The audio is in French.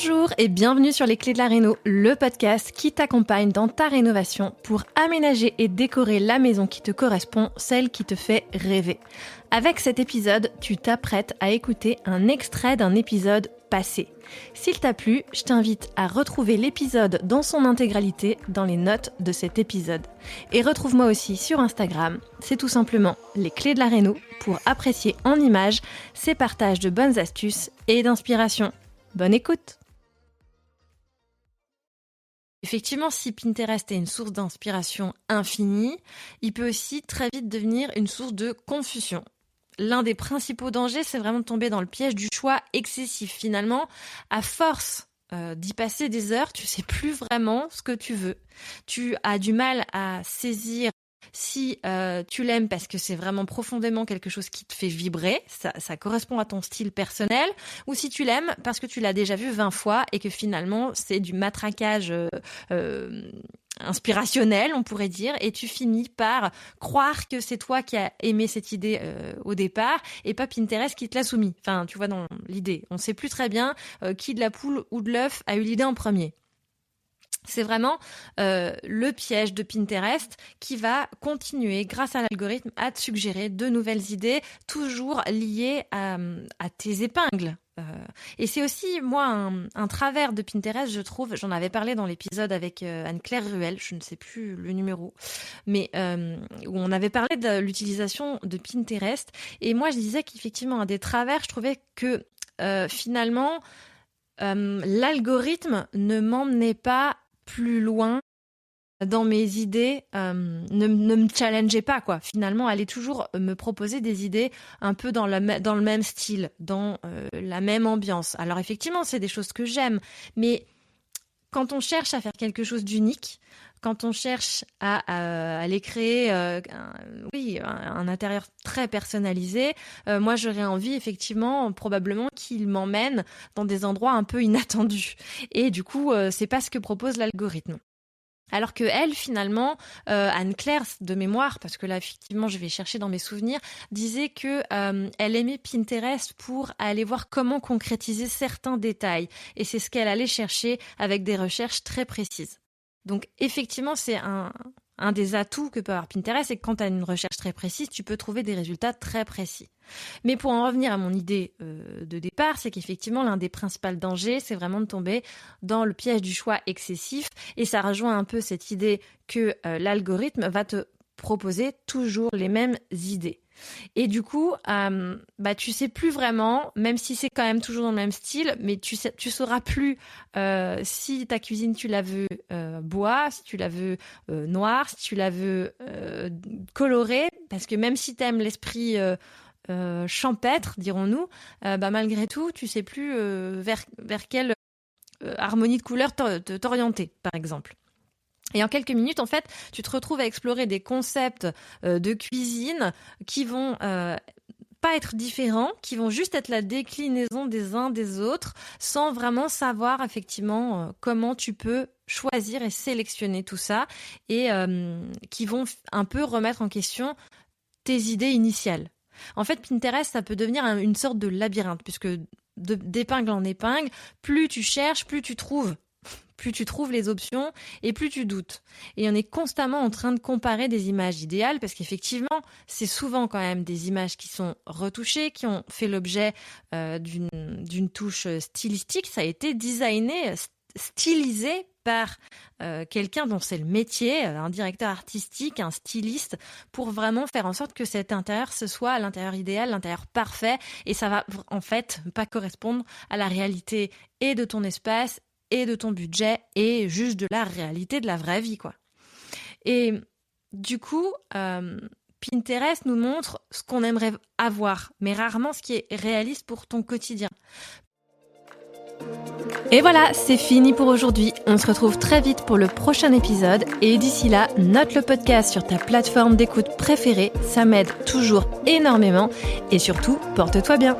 Bonjour et bienvenue sur Les Clés de la Réno, le podcast qui t'accompagne dans ta rénovation pour aménager et décorer la maison qui te correspond, celle qui te fait rêver. Avec cet épisode, tu t'apprêtes à écouter un extrait d'un épisode passé. S'il t'a plu, je t'invite à retrouver l'épisode dans son intégralité dans les notes de cet épisode. Et retrouve-moi aussi sur Instagram, c'est tout simplement Les Clés de la Réno pour apprécier en images ces partages de bonnes astuces et d'inspiration. Bonne écoute! Effectivement, si Pinterest est une source d'inspiration infinie, il peut aussi très vite devenir une source de confusion. L'un des principaux dangers, c'est vraiment de tomber dans le piège du choix excessif. Finalement, à force d'y passer des heures, tu sais plus vraiment ce que tu veux. Tu as du mal à saisir si tu l'aimes parce que c'est vraiment profondément quelque chose qui te fait vibrer, ça correspond à ton style personnel, ou si tu l'aimes parce que tu l'as déjà vu 20 fois et que finalement c'est du matraquage inspirationnel, on pourrait dire, et tu finis par croire que c'est toi qui as aimé cette idée au départ et pas Pinterest qui te l'a soumis. Enfin, tu vois, dans l'idée, on sait plus très bien qui de la poule ou de l'œuf a eu l'idée en premier. C'est vraiment le piège de Pinterest qui va continuer, grâce à l'algorithme, à te suggérer de nouvelles idées, toujours liées à tes épingles. Et c'est aussi, moi, un travers de Pinterest, je trouve. J'en avais parlé dans l'épisode avec Anne-Claire Ruel, je ne sais plus le numéro, mais où on avait parlé de l'utilisation de Pinterest. Et moi, je disais qu'effectivement, un des travers, je trouvais que finalement, l'algorithme ne m'emmenait pas plus loin dans mes idées, ne me challengeait pas, quoi. Finalement, allait toujours me proposer des idées un peu dans le même style, dans la même ambiance. Alors effectivement, c'est des choses que j'aime, mais quand on cherche à faire quelque chose d'unique, quand on cherche à aller créer un intérieur très personnalisé, moi j'aurais envie effectivement probablement qu'il m'emmène dans des endroits un peu inattendus. Et du coup, c'est pas ce que propose l'algorithme. Alors que elle, finalement, Anne-Claire, de mémoire, parce que là, effectivement, je vais chercher dans mes souvenirs, disait que elle aimait Pinterest pour aller voir comment concrétiser certains détails. Et c'est ce qu'elle allait chercher avec des recherches très précises. Donc, effectivement, c'est un des atouts que peut avoir Pinterest, c'est que quand tu as une recherche très précise, tu peux trouver des résultats très précis. Mais pour en revenir à mon idée de départ, c'est qu'effectivement, l'un des principaux dangers, c'est vraiment de tomber dans le piège du choix excessif. Et ça rejoint un peu cette idée que l'algorithme va te proposer toujours les mêmes idées. Et du coup, tu sais plus vraiment, même si c'est quand même toujours dans le même style, mais tu sauras plus si ta cuisine tu la veux bois, si tu la veux noire, si tu la veux colorée, parce que même si tu aimes l'esprit champêtre, dirons-nous, malgré tout, tu sais plus vers quelle harmonie de couleurs t'orienter, par exemple. Et en quelques minutes, en fait, tu te retrouves à explorer des concepts de cuisine qui vont pas être différents, qui vont juste être la déclinaison des uns des autres, sans vraiment savoir effectivement comment tu peux choisir et sélectionner tout ça, et qui vont un peu remettre en question tes idées initiales. En fait, Pinterest, ça peut devenir une sorte de labyrinthe, puisque d'épingle en épingle, plus tu cherches, plus tu trouves les options et plus tu doutes. Et on est constamment en train de comparer des images idéales parce qu'effectivement, c'est souvent quand même des images qui sont retouchées, qui ont fait l'objet d'une touche stylistique. Ça a été designé, stylisé par quelqu'un dont c'est le métier, un directeur artistique, un styliste, pour vraiment faire en sorte que cet intérieur, ce soit l'intérieur idéal, l'intérieur parfait, et ça va en fait pas correspondre à la réalité et de ton espace et de ton budget et juste de la réalité de la vraie vie, quoi. Et du coup, Pinterest nous montre ce qu'on aimerait avoir, mais rarement ce qui est réaliste pour ton quotidien. Et voilà, c'est fini pour aujourd'hui. On se retrouve très vite pour le prochain épisode. Et d'ici là, note le podcast sur ta plateforme d'écoute préférée. Ça m'aide toujours énormément. Et surtout, porte-toi bien.